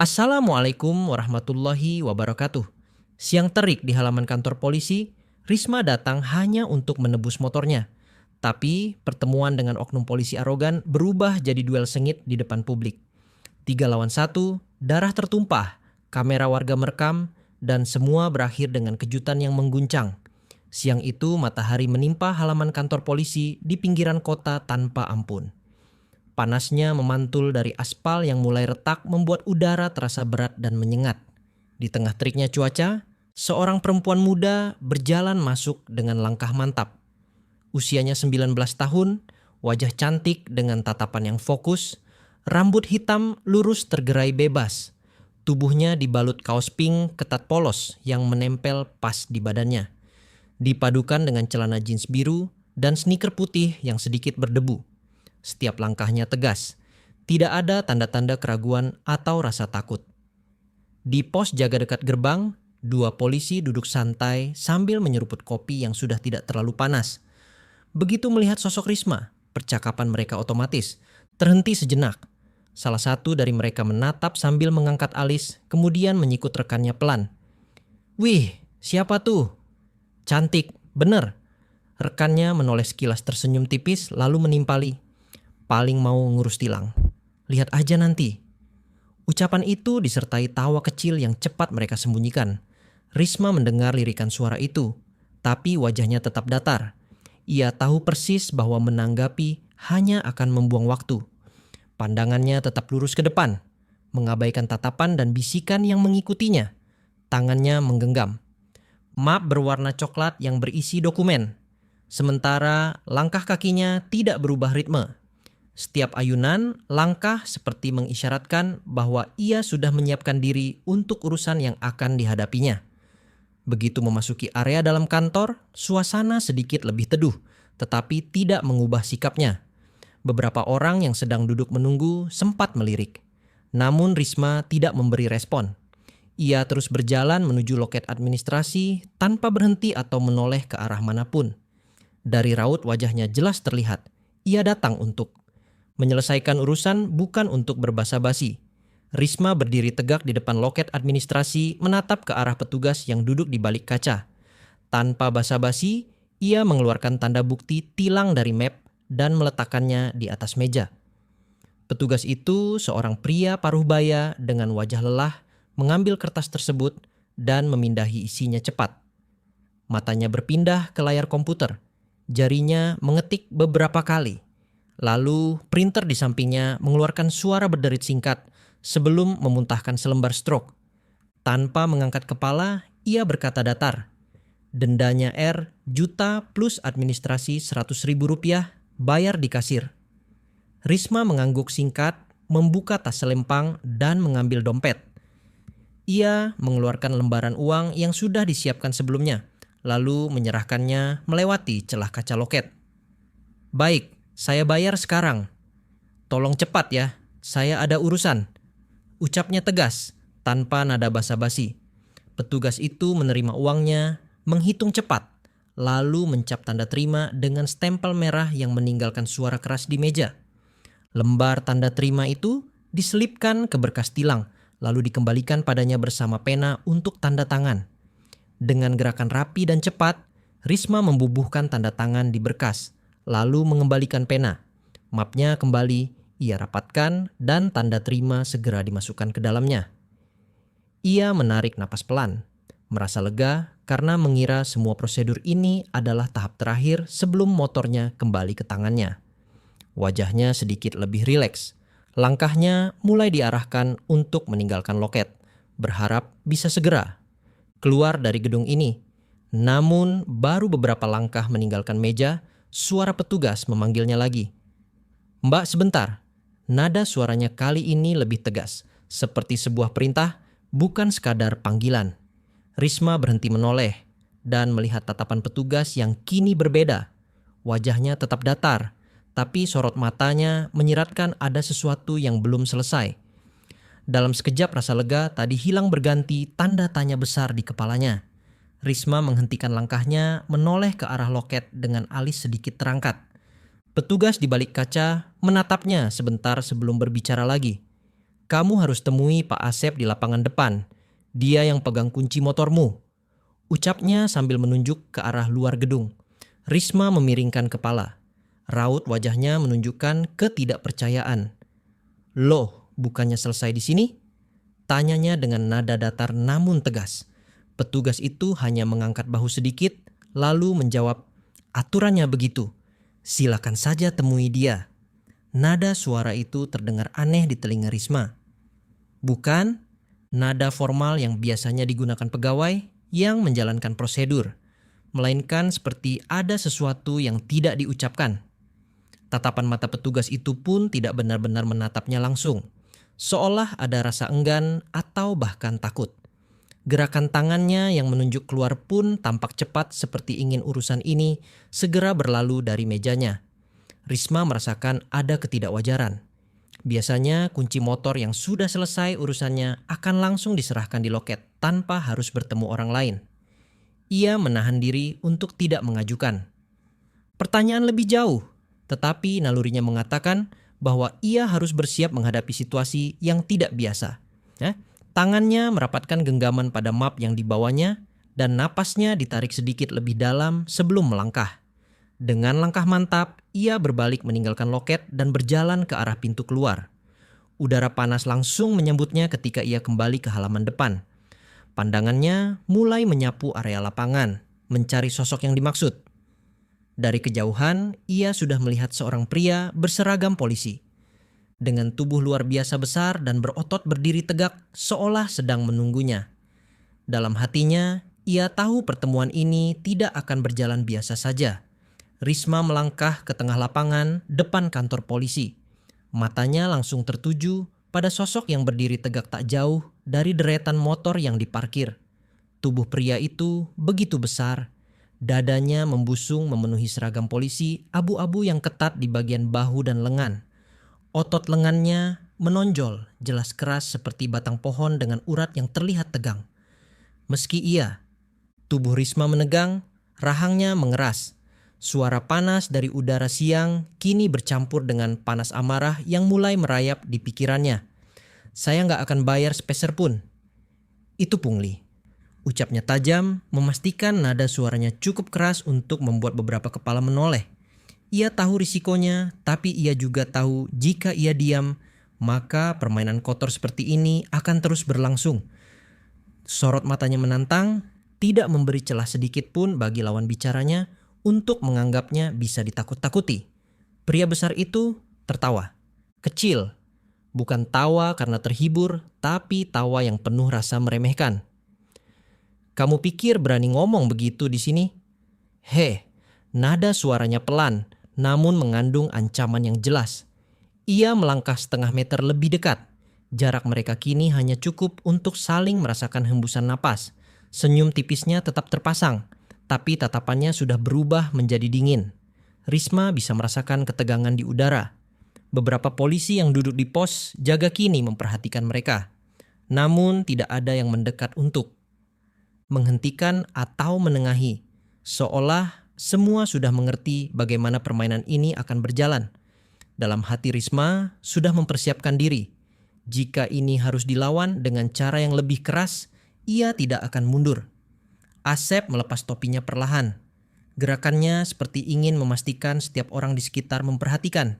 Assalamualaikum warahmatullahi wabarakatuh. Siang terik di halaman kantor polisi, Risma datang hanya untuk menebus motornya. Tapi pertemuan dengan oknum polisi arogan berubah jadi duel sengit di depan publik. 3 lawan 1, darah tertumpah, kamera warga merekam, dan semua berakhir dengan kejutan yang mengguncang. Siang itu matahari menimpa halaman kantor polisi di pinggiran kota tanpa ampun. Panasnya memantul dari aspal yang mulai retak membuat udara terasa berat dan menyengat. Di tengah teriknya cuaca, seorang perempuan muda berjalan masuk dengan langkah mantap. Usianya 19 tahun, wajah cantik dengan tatapan yang fokus, rambut hitam lurus tergerai bebas. Tubuhnya dibalut kaos pink ketat polos yang menempel pas di badannya. Dipadukan dengan celana jeans biru dan sneaker putih yang sedikit berdebu. Setiap langkahnya tegas, tidak ada tanda-tanda keraguan atau rasa takut. Di pos jaga dekat gerbang, 2 polisi duduk santai sambil menyeruput kopi yang sudah tidak terlalu panas. Begitu melihat sosok Risma, percakapan mereka otomatis terhenti sejenak. Salah satu dari mereka menatap sambil mengangkat alis, kemudian menyikut rekannya pelan. "Wih, siapa tuh?" "Cantik, bener." Rekannya menoleh sekilas tersenyum tipis lalu menimpali. "Paling mau ngurus tilang. Lihat aja nanti." Ucapan itu disertai tawa kecil yang cepat mereka sembunyikan. Risma mendengar lirikan suara itu, tapi wajahnya tetap datar. Ia tahu persis bahwa menanggapi hanya akan membuang waktu. Pandangannya tetap lurus ke depan, mengabaikan tatapan dan bisikan yang mengikutinya. Tangannya menggenggam map berwarna coklat yang berisi dokumen. Sementara langkah kakinya tidak berubah ritme. Setiap ayunan, langkah seperti mengisyaratkan bahwa ia sudah menyiapkan diri untuk urusan yang akan dihadapinya. Begitu memasuki area dalam kantor, suasana sedikit lebih teduh, tetapi tidak mengubah sikapnya. Beberapa orang yang sedang duduk menunggu sempat melirik. Namun Risma tidak memberi respon. Ia terus berjalan menuju loket administrasi tanpa berhenti atau menoleh ke arah manapun. Dari raut wajahnya jelas terlihat, ia datang untuk menyelesaikan urusan, bukan untuk berbasa-basi. Risma berdiri tegak di depan loket administrasi menatap ke arah petugas yang duduk di balik kaca. Tanpa basa-basi, ia mengeluarkan tanda bukti tilang dari map dan meletakkannya di atas meja. Petugas itu seorang pria paruh baya dengan wajah lelah mengambil kertas tersebut dan memindahi isinya cepat. Matanya berpindah ke layar komputer. Jarinya mengetik beberapa kali. Lalu printer di sampingnya mengeluarkan suara berderit singkat sebelum memuntahkan selembar strok. Tanpa mengangkat kepala, ia berkata datar. "Dendanya R juta plus administrasi 100.000 rupiah, bayar di kasir." Risma mengangguk singkat, membuka tas selempang dan mengambil dompet. Ia mengeluarkan lembaran uang yang sudah disiapkan sebelumnya, lalu menyerahkannya melewati celah kaca loket. "Baik, saya bayar sekarang. Tolong cepat ya, saya ada urusan," ucapnya tegas, tanpa nada basa-basi. Petugas itu menerima uangnya, menghitung cepat, lalu mencap tanda terima dengan stempel merah yang meninggalkan suara keras di meja. Lembar tanda terima itu diselipkan ke berkas tilang, lalu dikembalikan padanya bersama pena untuk tanda tangan. Dengan gerakan rapi dan cepat, Risma membubuhkan tanda tangan di berkas, lalu mengembalikan pena. Mapnya kembali, ia rapatkan dan tanda terima segera dimasukkan ke dalamnya. Ia menarik napas pelan, merasa lega karena mengira semua prosedur ini adalah tahap terakhir sebelum motornya kembali ke tangannya. Wajahnya sedikit lebih rileks. Langkahnya mulai diarahkan untuk meninggalkan loket, berharap bisa segera keluar dari gedung ini. Namun baru beberapa langkah meninggalkan meja, suara petugas memanggilnya lagi. "Mbak, sebentar." Nada suaranya kali ini lebih tegas, seperti sebuah perintah, bukan sekadar panggilan. Risma berhenti menoleh dan melihat tatapan petugas yang kini berbeda. Wajahnya tetap datar, tapi sorot matanya menyiratkan ada sesuatu yang belum selesai. Dalam sekejap rasa lega tadi hilang berganti tanda tanya besar di kepalanya. Risma menghentikan langkahnya, menoleh ke arah loket dengan alis sedikit terangkat. Petugas di balik kaca menatapnya sebentar sebelum berbicara lagi. Kamu harus temui Pak Asep di lapangan depan. Dia yang pegang kunci motormu. Ucapnya sambil menunjuk ke arah luar gedung. Risma memiringkan kepala. Raut wajahnya menunjukkan ketidakpercayaan. Loh, bukannya selesai di sini? Tanyanya dengan nada datar namun tegas. Petugas itu hanya mengangkat bahu sedikit, lalu menjawab, aturannya begitu. Silakan saja temui dia. Nada suara itu terdengar aneh di telinga Risma. Bukan nada formal yang biasanya digunakan pegawai yang menjalankan prosedur, melainkan seperti ada sesuatu yang tidak diucapkan. Tatapan mata petugas itu pun tidak benar-benar menatapnya langsung, seolah ada rasa enggan atau bahkan takut. Gerakan tangannya yang menunjuk keluar pun tampak cepat seperti ingin urusan ini segera berlalu dari mejanya. Risma merasakan ada ketidakwajaran. Biasanya kunci motor yang sudah selesai urusannya akan langsung diserahkan di loket tanpa harus bertemu orang lain. Ia menahan diri untuk tidak mengajukan pertanyaan lebih jauh, tetapi nalurinya mengatakan bahwa ia harus bersiap menghadapi situasi yang tidak biasa. Tangannya merapatkan genggaman pada map yang dibawanya dan napasnya ditarik sedikit lebih dalam sebelum melangkah. Dengan langkah mantap, ia berbalik meninggalkan loket dan berjalan ke arah pintu keluar. Udara panas langsung menyambutnya ketika ia kembali ke halaman depan. Pandangannya mulai menyapu area lapangan, mencari sosok yang dimaksud. Dari kejauhan, ia sudah melihat seorang pria berseragam polisi. Dengan tubuh luar biasa besar dan berotot berdiri tegak seolah sedang menunggunya. Dalam hatinya, ia tahu pertemuan ini tidak akan berjalan biasa saja. Risma melangkah ke tengah lapangan depan kantor polisi. Matanya langsung tertuju pada sosok yang berdiri tegak tak jauh dari deretan motor yang diparkir. Tubuh pria itu begitu besar. Dadanya membusung memenuhi seragam polisi abu-abu yang ketat di bagian bahu dan lengan. Otot lengannya menonjol jelas keras seperti batang pohon dengan urat yang terlihat tegang. Meski tubuh Risma menegang, rahangnya mengeras. Suara panas dari udara siang kini bercampur dengan panas amarah yang mulai merayap di pikirannya. Saya nggak akan bayar sepeser pun. Itu pungli. Ucapnya tajam, memastikan nada suaranya cukup keras untuk membuat beberapa kepala menoleh. Ia tahu risikonya, tapi ia juga tahu jika ia diam, maka permainan kotor seperti ini akan terus berlangsung. Sorot matanya menantang, tidak memberi celah sedikit pun bagi lawan bicaranya untuk menganggapnya bisa ditakut-takuti. Pria besar itu tertawa. Kecil. Bukan tawa karena terhibur, tapi tawa yang penuh rasa meremehkan. Kamu pikir berani ngomong begitu di sini? Nada suaranya pelan, namun mengandung ancaman yang jelas. Ia melangkah setengah meter lebih dekat. Jarak mereka kini hanya cukup untuk saling merasakan hembusan napas. Senyum tipisnya tetap terpasang, tapi tatapannya sudah berubah menjadi dingin. Risma bisa merasakan ketegangan di udara. Beberapa polisi yang duduk di pos jaga kini memperhatikan mereka. Namun tidak ada yang mendekat untuk menghentikan atau menengahi. Seolah semua sudah mengerti bagaimana permainan ini akan berjalan. Dalam hati Risma sudah mempersiapkan diri. Jika ini harus dilawan dengan cara yang lebih keras, ia tidak akan mundur. Asep melepas topinya perlahan. Gerakannya seperti ingin memastikan setiap orang di sekitar memperhatikan.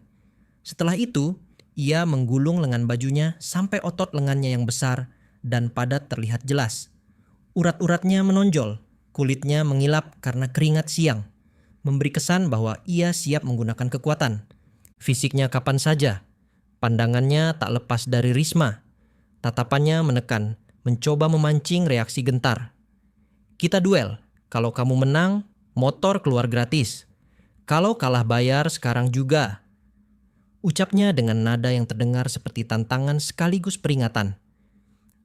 Setelah itu, ia menggulung lengan bajunya sampai otot lengannya yang besar dan padat terlihat jelas. Urat-uratnya menonjol, kulitnya mengilap karena keringat siang, memberi kesan bahwa ia siap menggunakan kekuatan. Fisiknya kapan saja, pandangannya tak lepas dari Risma. Tatapannya menekan, mencoba memancing reaksi gentar. Kita duel, kalau kamu menang, motor keluar gratis. Kalau kalah bayar sekarang juga. Ucapnya dengan nada yang terdengar seperti tantangan sekaligus peringatan.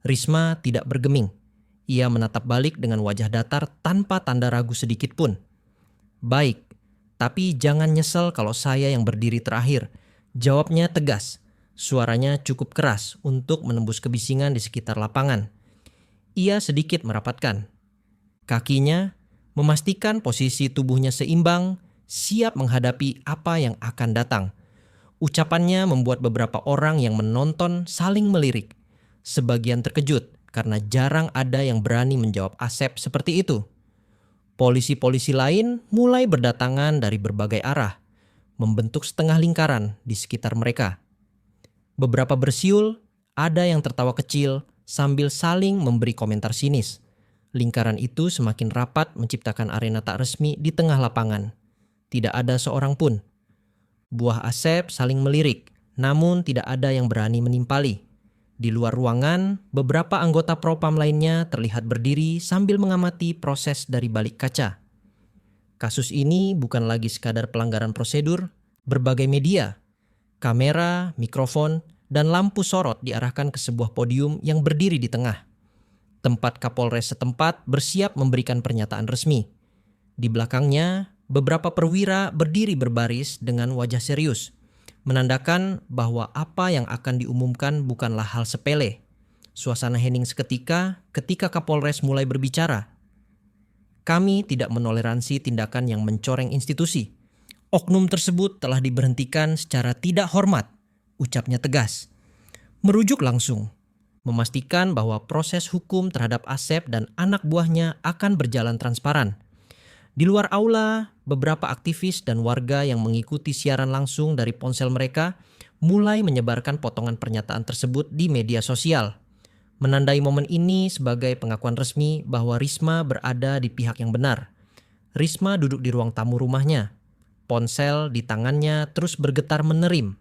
Risma tidak bergeming. Ia menatap balik dengan wajah datar tanpa tanda ragu sedikit pun. Baik, tapi jangan nyesel kalau saya yang berdiri terakhir. Jawabnya tegas. Suaranya cukup keras untuk menembus kebisingan di sekitar lapangan. Ia sedikit merapatkan kakinya, memastikan posisi tubuhnya seimbang, siap menghadapi apa yang akan datang. Ucapannya membuat beberapa orang yang menonton saling melirik. Sebagian terkejut karena jarang ada yang berani menjawab Asep seperti itu. Polisi-polisi lain mulai berdatangan dari berbagai arah, membentuk setengah lingkaran di sekitar mereka. Beberapa bersiul, ada yang tertawa kecil sambil saling memberi komentar sinis. Lingkaran itu semakin rapat menciptakan arena tak resmi di tengah lapangan. Tidak ada seorang pun. Buah Asep saling melirik, namun tidak ada yang berani menimpali. Di luar ruangan, beberapa anggota propam lainnya terlihat berdiri sambil mengamati proses dari balik kaca. Kasus ini bukan lagi sekadar pelanggaran prosedur. Berbagai media, kamera, mikrofon, dan lampu sorot diarahkan ke sebuah podium yang berdiri di tengah. Tempat Kapolres setempat bersiap memberikan pernyataan resmi. Di belakangnya, beberapa perwira berdiri berbaris dengan wajah serius, menandakan bahwa apa yang akan diumumkan bukanlah hal sepele. Suasana hening seketika ketika Kapolres mulai berbicara. Kami tidak menoleransi tindakan yang mencoreng institusi. Oknum tersebut telah diberhentikan secara tidak hormat, ucapnya tegas. Merujuk langsung, memastikan bahwa proses hukum terhadap Asep dan anak buahnya akan berjalan transparan. Di luar aula, beberapa aktivis dan warga yang mengikuti siaran langsung dari ponsel mereka mulai menyebarkan potongan pernyataan tersebut di media sosial, menandai momen ini sebagai pengakuan resmi bahwa Risma berada di pihak yang benar. Risma duduk di ruang tamu rumahnya. Ponsel di tangannya terus bergetar menerim.